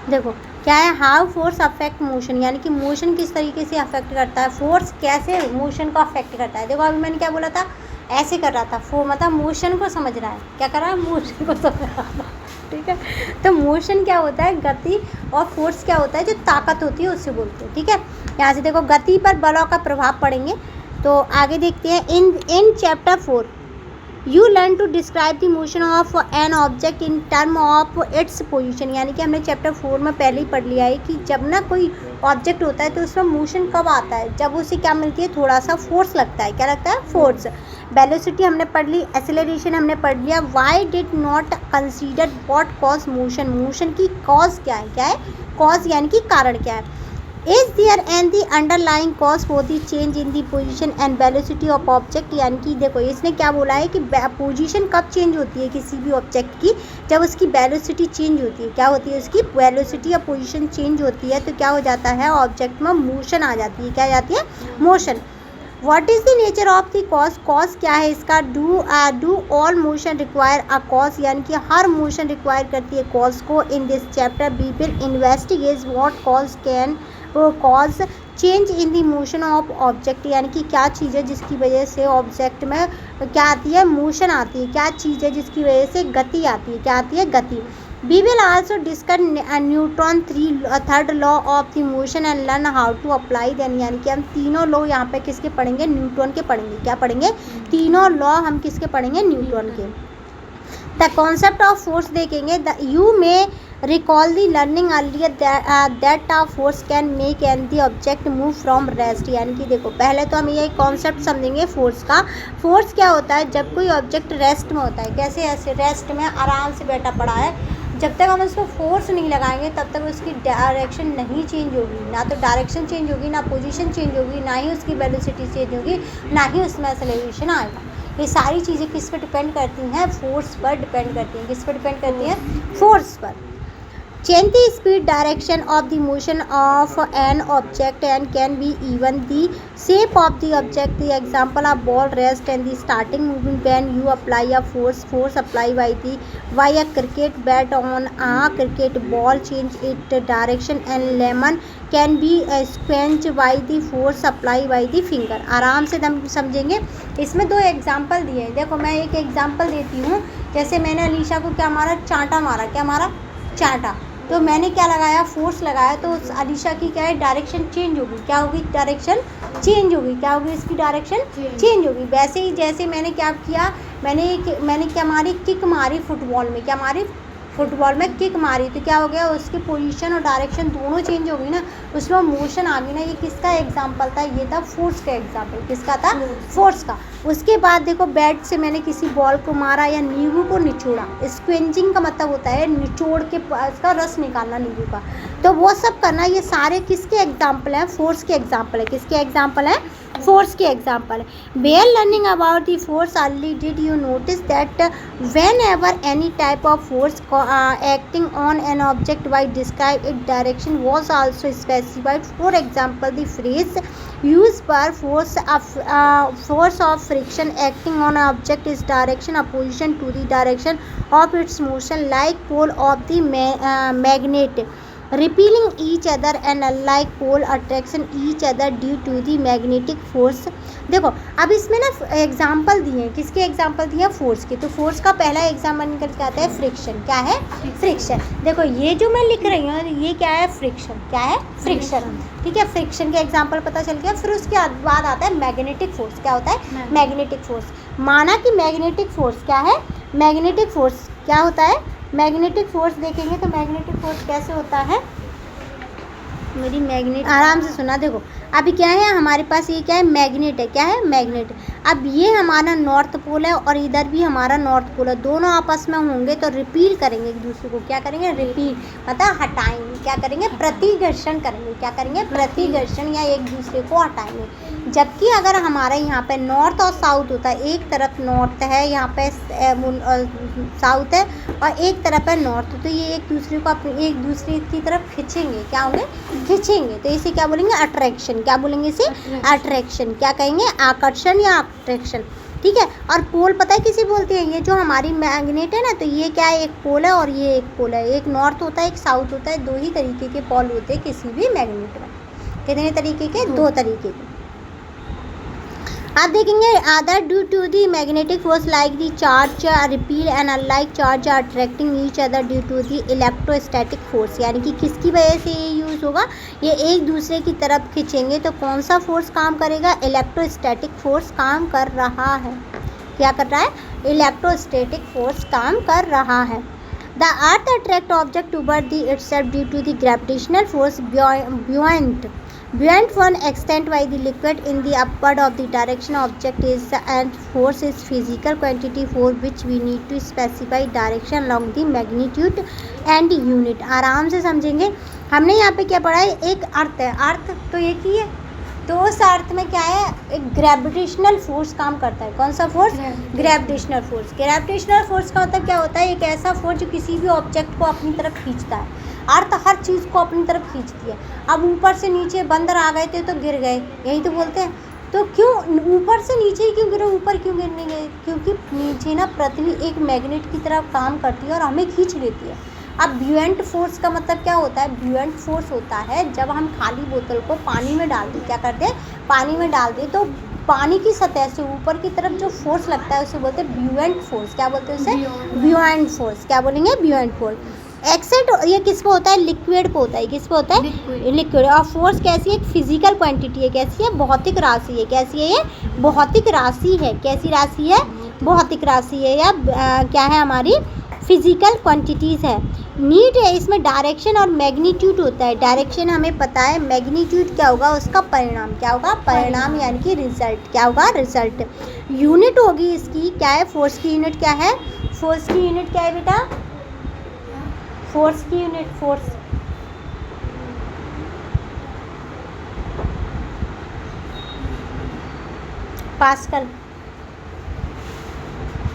देखो क्या है, हाउ फोर्स अफेक्ट मोशन, यानी कि मोशन किस तरीके से अफेक्ट करता है, फोर्स कैसे मोशन को अफेक्ट करता है। देखो अभी मैंने क्या बोला था, ऐसे कर रहा था, मतलब मोशन को समझ रहा है, क्या कर रहा है, मोशन को समझ रहा था, ठीक है। तो मोशन क्या होता है, गति, और फोर्स क्या होता है, जो ताकत होती है उससे बोलते हैं, ठीक है। यहाँ से देखो गति पर बलों का प्रभाव पड़ेंगे, तो आगे देखते हैं। In chapter 4 you learn to describe the motion of an object in term of its position, यानी कि हमने चैप्टर 4 में पहले ही पढ़ लिया है कि जब ना कोई ऑब्जेक्ट होता है तो उसमें मोशन कब आता है, जब उसे क्या मिलती है, थोड़ा सा फोर्स लगता है, क्या लगता है, फोर्स। वेलोसिटी हमने पढ़ ली, एक्सेलरेशन हमने पढ़ लिया। Why did not consider what cause motion, motion की कॉज क्या है, क्या है कॉज, यानी कि कारण क्या है। Is there and the underlying cause for the change in the position and velocity of object, यानी कि देखो इसने क्या बोला है कि पोजीशन कब चेंज होती है किसी भी ऑब्जेक्ट की, जब उसकी वेलोसिटी चेंज होती है, क्या होती है, उसकी वेलोसिटी या पोजीशन चेंज होती है, तो क्या हो जाता है, ऑब्जेक्ट में मोशन आ जाती है, क्या आ जाती है, motion. What is the nature of the cause, cause क्या है इसका, do all motion require a cause, यानी कि हर मोशन रिक्वायर करती है कॉज को। In this chapter we will investigate what cause can cause change in the motion of object, यानी कि क्या चीज़ है जिसकी वजह से ऑब्जेक्ट में क्या आती है, मोशन आती है, क्या चीज़ है जिसकी वजह से गति आती है, क्या आती है, गति। We will also discuss Newton third law of the motion and learn how to apply then, यानी कि हम तीनों लॉ यहाँ पे किसके पढ़ेंगे, न्यूटन के पढ़ेंगे, क्या पढ़ेंगे, तीनों लॉ हम किसके पढ़ेंगे, न्यूटन के। द कॉन्सेप्ट ऑफ फोर्स देखेंगे। You may recall the learning earlier that a force can make and the object move from rest, यानी कि देखो पहले तो हम ये कॉन्सेप्ट समझेंगे फोर्स का। फोर्स क्या होता है, जब कोई ऑब्जेक्ट रेस्ट में होता है, कैसे ऐसे रेस्ट में आराम से बैठा पड़ा है, जब तक हम उसको फोर्स नहीं लगाएंगे तब तक उसकी डायरेक्शन नहीं चेंज होगी, ना तो डायरेक्शन चेंज होगी, ना पोजीशन चेंज होगी, ना ही उसकी वेलोसिटी चेंज होगी, ना ही उसमें एक्सेलरेशन आएगा। ये सारी चीज़ें किस पर डिपेंड करती हैं, फोर्स पर डिपेंड करती हैं, किस पर डिपेंड करती हैं, फोर्स पर। Change the speed direction of the motion of an object and can be even the shape of the object. The example of ball rest and the starting moving when you apply a force applied by a cricket bat on a cricket ball change its direction and lemon can be quenched by the force applied by the finger. आराम से हम समझेंगे। इसमें दो example दिए हैं, देखो मैं एक एग्जाम्पल देती हूँ। जैसे मैंने अलीशा को क्या मारा, चांटा मारा, क्या मारा, चांटा, तो मैंने क्या लगाया, फोर्स लगाया, तो उस अलीशा की क्या है, डायरेक्शन चेंज होगी, क्या होगी, डायरेक्शन चेंज होगी, क्या होगी, इसकी डायरेक्शन चेंज होगी। वैसे ही जैसे मैंने क्या किया, मैंने क्या मारी, किक मारी फुटबॉल में, क्या मारी, फुटबॉल में किक मारी, तो क्या हो गया, उसकी पोजीशन और डायरेक्शन दोनों चेंज हो गई ना, उसमें मोशन आ गई ना। ये किसका एग्जाम्पल था, ये था फोर्स का एग्जाम्पल, किसका था, फोर्स का। उसके बाद देखो बैट से मैंने किसी बॉल को मारा या नींबू को निचोड़ा, स्क्वेंजिंग का मतलब होता है निचोड़ के इसका रस निकालना नींबू का, तो वो सब करना, ये सारे किसके एग्जाम्पल हैं, फोर्स के एग्जाम्पल है, किसके एग्जाम्पल है, फोर्स के एग्जाम्पल है। While learning about the force early, did you notice that whenever any type of force acting on an object by describe its direction was also specified? For example, the phrase used for force of friction acting on an object is direction opposition to the direction of its motion, like pole of the magnet repelling each other and unlike pole attraction each other due to the magnetic force। देखो अब इसमें ना example दिए हैं, किसके example दिए हैं, force के। तो फोर्स का पहला एग्जाम्पल निकल के आता है फ्रिक्शन, क्या है, फ्रिक्शन। देखो ये जो मैं लिख रही हूँ ये क्या है, फ्रिक्शन, क्या है, फ्रिक्शन, ठीक है। फ्रिक्शन के एग्जाम्पल पता चल गया। फिर उसके बाद आता है मैग्नेटिक फोर्स, क्या होता है, मैग्नेटिक फोर्स। माना कि मैग्नेटिक फोर्स क्या है, मैग्नेटिक फोर्स क्या होता है, मैग्नेटिक फोर्स देखेंगे तो मैग्नेटिक फोर्स कैसे होता है, मेरी मैग्नेट आराम से सुना। देखो अभी क्या है हमारे पास, ये क्या है, मैग्नेट है, क्या है, मैग्नेट। अब ये हमारा नॉर्थ पोल है और इधर भी हमारा नॉर्थ पोल है, दोनों आपस में होंगे तो रिपील करेंगे एक दूसरे को, क्या करेंगे, रिपील मतलब हटाएंगे, क्या करेंगे, प्रतिघर्षण करेंगे, क्या करेंगे, प्रतिघर्षण, या एक दूसरे को हटाएंगे। जबकि अगर हमारे यहाँ पे नॉर्थ और साउथ होता है, एक तरफ नॉर्थ है, यहाँ पे साउथ है और एक तरफ है नॉर्थ, तो ये एक दूसरे को अपनी एक दूसरे की तरफ खींचेंगे, क्या होंगे, खींचेंगे। तो इसे क्या बोलेंगे, अट्रैक्शन, क्या बोलेंगे इसे, अट्रैक्शन, क्या कहेंगे, आकर्षण या अट्रैक्शन। ठीक है। और पोल पता है किसे बोलते हैं, ये जो हमारी मैग्नेट है ना, तो ये क्या है, एक पोल है और ये एक पोल है, एक नॉर्थ होता है एक साउथ होता है, दो ही तरीके के पोल होते हैं किसी भी मैग्नेट में। कितने तरीके के, दो तरीके के। आप देखेंगे other due to the magnetic force like the charge repel and unlike charge are attracting each other due to the electrostatic force, यानी कि किसकी वजह से ये यूज़ होगा, ये एक दूसरे की तरफ खींचेंगे तो कौन सा फोर्स काम करेगा, इलेक्ट्रोस्टैटिक फोर्स काम कर रहा है। क्या कर रहा है, इलेक्ट्रोस्टैटिक फोर्स काम कर रहा है। The earth attract object toward the itself due to the gravitational force buoyant one extent by the liquid in the upward of the direction object is and force is physical quantity for which we need to specify direction along the magnitude and unit। आराम से समझेंगे। हमने यहाँ पे क्या पढ़ा है, एक अर्थ है, अर्थ तो एक ही है, तो उस अर्थ में क्या है, एक ग्रेविटेशनल फोर्स काम करता है। कौन सा force, gravitational force. Gravitational force का मतलब क्या होता है, एक ऐसा फोर्स जो किसी भी ऑब्जेक्ट को अपनी तरफ खींचता है। अर्थ हर चीज़ को अपनी तरफ खींचती है। अब ऊपर से नीचे बंदर आ गए थे तो गिर गए, यही तो बोलते हैं। तो क्यों ऊपर से नीचे ही क्यों गिरे, ऊपर क्यों गिरने गए, क्योंकि नीचे ना पृथ्वी एक मैग्नेट की तरह काम करती है और हमें खींच लेती है। अब ब्यूएंट फोर्स का मतलब क्या होता है, ब्यूएंट फोर्स होता है जब हम खाली बोतल को पानी में डाल दें, क्या करते हैं, पानी में डाल दें तो पानी की सतह से ऊपर की तरफ जो फोर्स लगता है उसे बोलते हैं ब्यूएंट फोर्स। क्या बोलते हैं उसे, ब्यूएंट फोर्स। क्या बोलेंगे, ब्यूएंट फोर्स। एक्सेट ये किस पे होता है, लिक्विड पे होता है। किस पे होता है, लिक्विड। और फोर्स कैसी है, फिजिकल क्वांटिटी है। कैसी है, भौतिक राशि है। कैसी है, ये भौतिक राशि है। कैसी राशि है, भौतिक राशि है, या क्या है, हमारी फिजिकल क्वांटिटीज़ है। नीड है, इसमें डायरेक्शन और मैग्नीट्यूड होता है। डायरेक्शन हमें पता है, मैग्नीट्यूड क्या होगा, उसका परिणाम। क्या होगा, परिणाम, यानी कि रिजल्ट। क्या होगा, रिजल्ट। यूनिट होगी इसकी, क्या है, फोर्स की यूनिट क्या है, फोर्स की यूनिट क्या है बेटा, फोर्स की यूनिट, फोर्स पास्कल।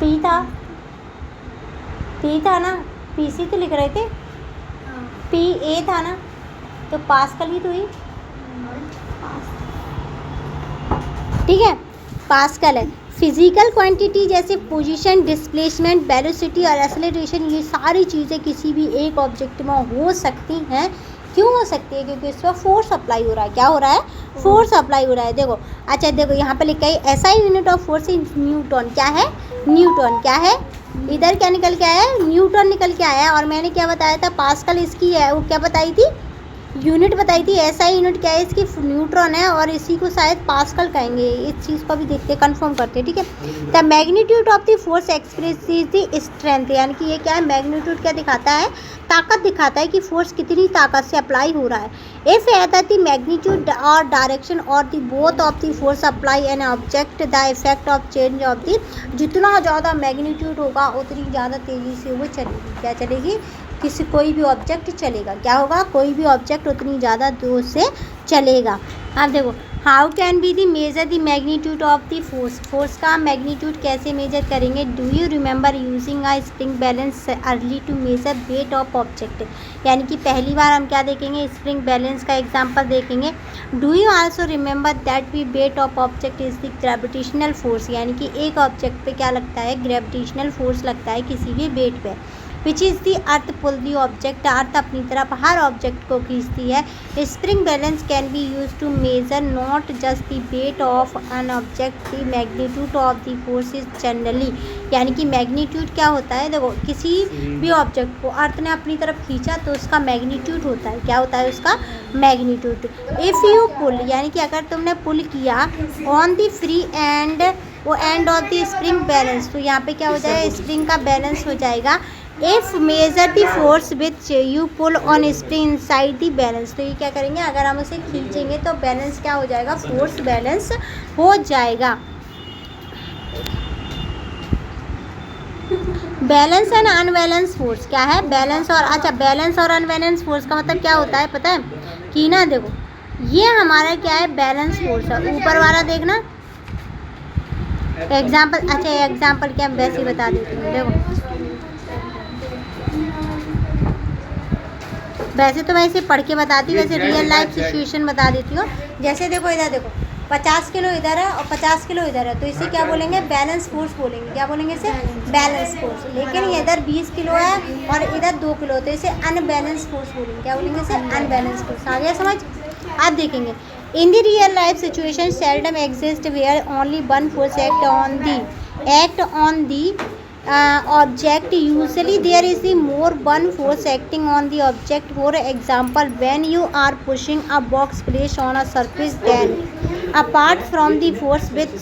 पी था ना, पी सी तो लिख रहे थे, पी ए था ना, तो पास्कल ही तो हुई, ठीक है, पास्कल है। फिजिकल क्वांटिटी जैसे पोजीशन, डिस्प्लेसमेंट, वेलोसिटी और एक्सेलरेशन, ये सारी चीज़ें किसी भी एक ऑब्जेक्ट में हो सकती हैं। क्यों हो सकती है, क्योंकि इस पर फोर्स अप्लाई हो रहा है। क्या हो रहा है, फोर्स अप्लाई हो रहा है। देखो, अच्छा देखो यहाँ पे लिखा है ऐसा ही unit of force in newton. क्या है, न्यूटन। क्या है, इधर क्या निकल के आया है, न्यूटन निकल के आया है। और मैंने क्या बताया था, पास्कल इसकी है, वो क्या बताई थी, यूनिट बताई थी। ऐसा ही यूनिट क्या है, इसकी न्यूट्रॉन है और इसी को शायद पास्कल कहेंगे। इस चीज़ को भी देखते हैं, कंफर्म करते हैं, ठीक है। The magnitude of the force expresses the strength, यानी कि ये क्या है, मैग्नीट्यूड क्या दिखाता है, ताकत दिखाता है कि फोर्स कितनी ताकत से अप्लाई हो रहा है। इफ एदर द मैग्नीट्यूड और डायरेक्शन और the both of the force apply N object the effect of change of the, जितना ज़्यादा मैग्नीट्यूड होगा उतनी ज़्यादा तेज़ी से वो चलेगी। क्या चलेगी, किसी कोई भी ऑब्जेक्ट चलेगा। क्या होगा, कोई भी ऑब्जेक्ट उतनी ज़्यादा दूर से चलेगा। अब देखो, how can be the measure the magnitude of the force, force का मैग्नीट्यूड कैसे मेजर करेंगे। Do you remember using a spring balance early to measure weight of object, यानी कि पहली बार हम क्या देखेंगे, स्प्रिंग बैलेंस का एग्जांपल देखेंगे। Do you also remember that we weight of object is the gravitational force, यानी कि एक ऑब्जेक्ट पे क्या लगता है, ग्रेविटेशनल फोर्स लगता है किसी भी वेट पे। Which is the earth pull the object, अर्थ अपनी तरफ हर ऑब्जेक्ट को खींचती है। Spring balance can be use to measure not just the weight of an object, the magnitude of the force is generally, यानी कि मैग्नीट्यूड क्या होता है, देखो किसी भी ऑब्जेक्ट को अर्थ ने अपनी तरफ खींचा तो उसका मैग्नीट्यूड होता है। क्या होता है उसका मैग्नीट्यूड। इफ़ यू पुल, यानी कि अगर तुमने पुल किया ऑन द फ्री एंड, वो end of the spring balance, तो यहाँ पे क्या हो जाएगा, स्प्रिंग का बैलेंस हो जाएगा। If measure the force which you pull on spring inside the balance, तो ये क्या करेंगे, अगर हम उसे खींचेंगे तो बैलेंस क्या हो जाएगा, फोर्स बैलेंस हो जाएगा। बैलेंस एंड अनबैलेंस फोर्स क्या है, बैलेंस और, अच्छा बैलेंस और अनबैलेंस फोर्स का मतलब क्या होता है पता है कि ना, देखो ये हमारा क्या है, बैलेंस फोर्स है। ऊपर वाला देखना एग्जाम्पल, अच्छा एग्जाम्पल क्या, वैसे ही बता देती हूँ। देखो वैसे तो मैं इसे पढ़ के बताती हूँ, वैसे रियल लाइफ सिचुएशन बता देती हूँ। जैसे देखो इधर देखो, 50 किलो इधर है और 50 किलो इधर है, तो इसे क्या बोलेंगे, बैलेंस फोर्स बोलेंगे। क्या बोलेंगे इसे, बैलेंस फोर्स। लेकिन इधर 20 किलो है और इधर 2 किलो, तो इसे अनबैलेंस फोर्स बोलेंगे। क्या बोलेंगे इसे, अनबैलेंस फोर्स। आ गया समझ। आप देखेंगे in the real life situation seldom exist where only one force act on the object. Usually there is the more one force acting on the object. For example, when you are pushing a box placed on a surface, then apart from the force with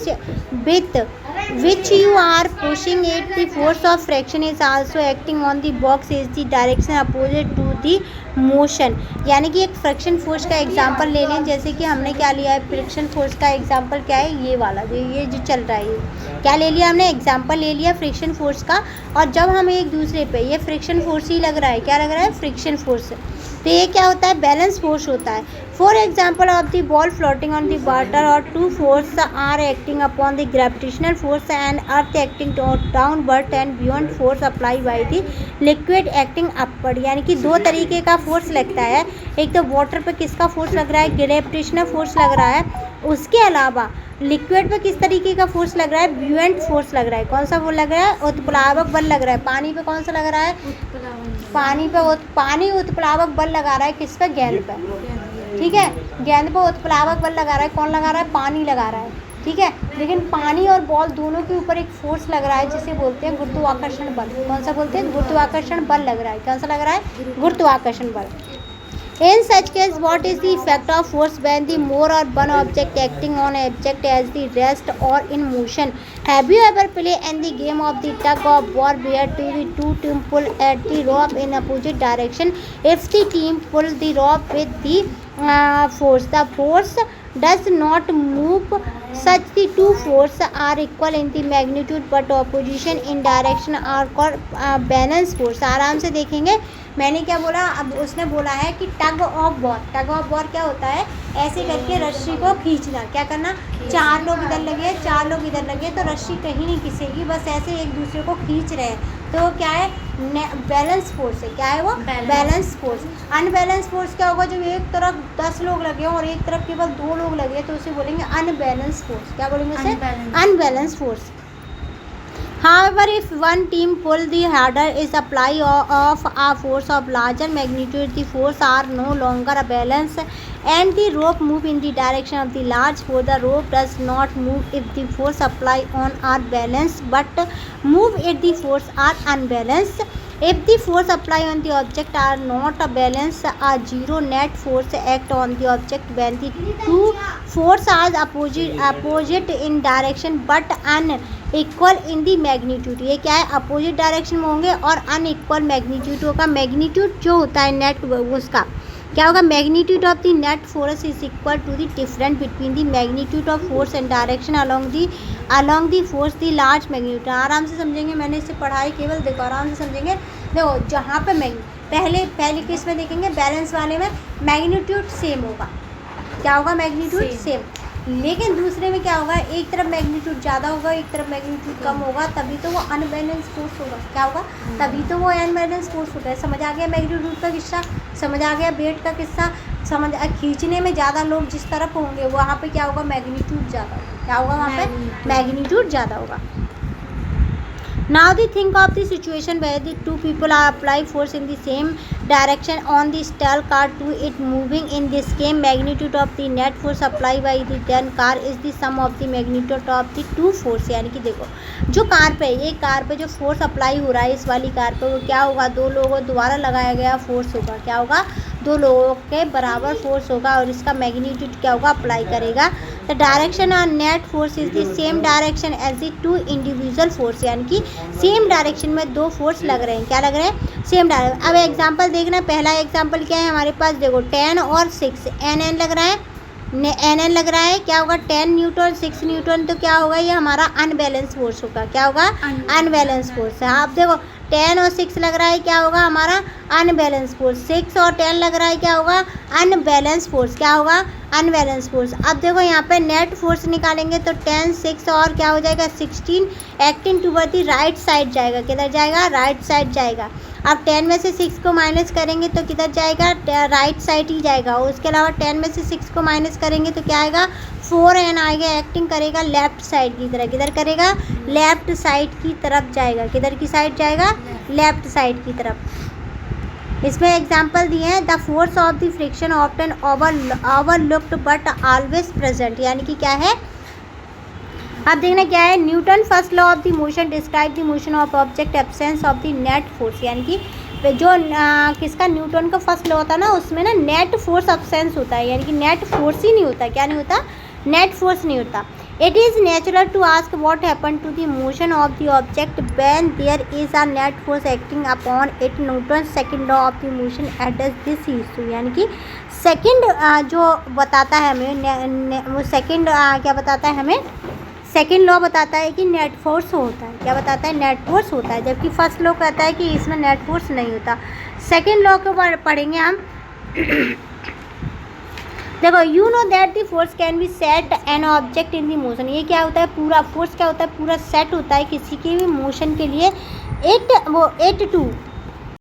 which you are pushing it, the force of friction is also acting on the box is the direction opposite to the motion. यानी कि एक friction force का example ले लें, जैसे कि हमने क्या लिया है, फ्रिक्शन फोर्स का एग्जांपल क्या है, ये वाला ये जो चल रहा है, ये क्या ले लिया हमने, एग्जांपल ले लिया फ्रिक्शन फोर्स का। और जब हम एक दूसरे पे, ये फ्रिक्शन फोर्स ही लग रहा है, क्या लग रहा है, फ्रिक्शन फोर्स, तो ये क्या होता है, बैलेंस फोर्स होता है। For example of the ball floating on the water और two force are acting upon the gravitational force and earth acting downward and buoyant force apply by the liquid acting upward. यानी कि दो तरीके का force लगता है, एक तो वाटर पे किसका फोर्स लग रहा है, ग्रेविटेशनल फोर्स लग रहा है, उसके अलावा लिक्विड पे किस तरीके का फोर्स लग रहा है, ब्यूएंट फोर्स लग रहा है। कौन सा वो लग रहा है, उत्प्लावक बल लग रहा है। पानी पे कौन सा लग रहा है, पानी उत्प्लावक बल लगा रहा है, किस पे, गेंद पे, ठीक है, गेंद पे उत्प्लावक बल लगा रहा है। कौन लगा रहा है, पानी लगा रहा है, ठीक है। लेकिन पानी और बॉल दोनों के ऊपर एक फोर्स लग रहा है जिसे बोलते हैं गुरुत्वाकर्षण बल। कौन सा बोलते हैं, गुरुत्वाकर्षण बल लग रहा है। कौन सा लग रहा है, गुरुत्वाकर्षण बल। In such case, what is the effect of force when the more or one object acting on an object as the rest or in motion? Have you ever played in the game of the tug of war where two team pull at the rope in opposite direction? If the team pull the rope with the force, the force does not move. Such the two forces are equal in the magnitude but opposition in direction are called balance force। आराम से देखेंगे, मैंने क्या बोला, अब उसने बोला है कि tug of war. Tug of war क्या होता है, ऐसे करके रस्सी को खींचना। क्या करना, चार लोग इधर लगे, चार लोग इधर लगे, तो रस्सी कहीं नहीं खिंचेगी, बस ऐसे एक दूसरे को खींच रहे हैं, तो क्या है, बैलेंस फोर्स है। क्या है वो, बैलेंस फोर्स। अनबैलेंस फोर्स क्या होगा, जब एक तरफ 10 लोग लगे और एक तरफ केवल 2 लोग लगे, तो उसे बोलेंगे अनबैलेंस फोर्स। क्या बोलेंगे उसे, unbalance force. However, if one team pull the harder is apply of a force of larger magnitude, the force are no longer a balance and the rope move in the direction of the large force. The rope does not move if the force apply on are balanced, but move if the force are unbalanced. If the force apply on the object are not a balance, a zero net force act on the object when the two force are opposite in direction but unequal in the magnitude। ये क्या है, opposite direction में होंगे और unequal magnitude होगा। Magnitude जो होता है नेट, उसका क्या होगा, magnitude of the net force is equal to the difference between the magnitude of force and direction along the force the large magnitude. आराम से समझेंगे, मैंने इससे पढ़ाई केवल, देखो आराम से समझेंगे। देखो जहाँ पे पहले केस में देखेंगे, बैलेंस वाले में मैग्नीट्यूड सेम होगा। क्या होगा, मैग्नीट्यूड सेम। लेकिन दूसरे में क्या होगा, एक तरफ मैग्नीट्यूड ज़्यादा होगा, एक तरफ मैग्नीट्यूड कम होगा, तभी तो वो अनबैलेंस फोर्स होगा। क्या होगा, तभी तो वो अनबैलेंस फोर्स होता है। समझ आ गया मैग्नीट्यूड का किस्सा, समझ आ गया वेट का किस्सा, समझ खींचने में ज़्यादा लोग जिस तरफ होंगे वहाँ पे क्या होगा, मैग्नीट्यूड ज़्यादा होगा। क्या होगा, वहाँ पे मैग्नीट्यूड ज़्यादा होगा। Now the think of the situation where the two people are apply force in the same direction on the stall car to it moving in the same magnitude of the net force applied by the then car is the sum of the magnitude of the two force। यानी कि देखो जो car पे, ये car पे जो force apply हो रहा है इस वाली कार पे, वो क्या होगा, 2 लोगों द्वारा लगाया गया फोर्स होगा। क्या होगा, 2 लोगों के बराबर फोर्स होगा और इसका मैग्नीट्यूड क्या होगा, अप्लाई करेगा। The direction on net force is the same direction as the two individual force. यानी कि सेम डायरेक्शन में 2 फोर्स लग रहे हैं। क्या लग रहे हैं, सेम डायरेक्शन। अब एग्जांपल देखना, पहला एग्जांपल क्या है हमारे पास, देखो 10 और 6 NN लग रहा है, NN लग रहा है। क्या होगा, 10 न्यूटन 6 न्यूटन, तो क्या होगा, ये हमारा अनबैलेंस फोर्स होगा। क्या होगा, अनबैलेंस फोर्स। आप देखो 10 और 6 लग रहा है, क्या होगा, हमारा अनबैलेंस फोर्स। 6 और 10 लग रहा है, क्या होगा, अनबैलेंस फोर्स। क्या होगा, अनबैलेंस फोर्स। अब देखो यहाँ पे नेट फोर्स निकालेंगे तो 10 6 और क्या हो जाएगा, 16 acting toward the right side जाएगा। किधर जाएगा, राइट साइड जाएगा। अब 10 में से 6 को माइनस करेंगे तो किधर जाएगा, राइट साइड ही जाएगा। और उसके अलावा 10 में से 6 को माइनस करेंगे तो क्या आएगा, 4 एन आएगा, एक्टिंग करेगा लेफ्ट साइड की तरह, किधर करेगा, लेफ्ट साइड की तरफ जाएगा, किधर की साइड जाएगा, लेफ्ट साइड की तरफ। इसमें एग्जांपल दिए हैं, the force of the friction often overlooked but always present, यानी कि क्या है, अब देखना क्या है, Newton first law of the motion describe the motion of object absence of the net force, यानी कि जो किसका, न्यूटन का फर्स्ट लॉ होता है ना, उसमें ना नेट फोर्स एब्सेंस होता है, यानी कि नेट फोर्स ही नहीं होता, क्या नहीं होता, नेट फोर्स नहीं होता। It is natural to ask what happen to the motion of the object when there is a net force acting upon it, Newton second law of the motion address this issue, यानी कि second जो बताता है हमें, वो second क्या बताता है हमें, सेकेंड लॉ बताता है कि नेट फोर्स होता है, क्या बताता है, नेट फोर्स होता है, जबकि फर्स्ट लॉ कहता है कि इसमें नेट फोर्स नहीं होता। सेकेंड लॉ को पढ़ेंगे हम। देखो, you know that the force can be set N object in the motion, ये क्या होता है, पूरा फोर्स क्या होता है, पूरा सेट होता है किसी के भी मोशन के लिए। It to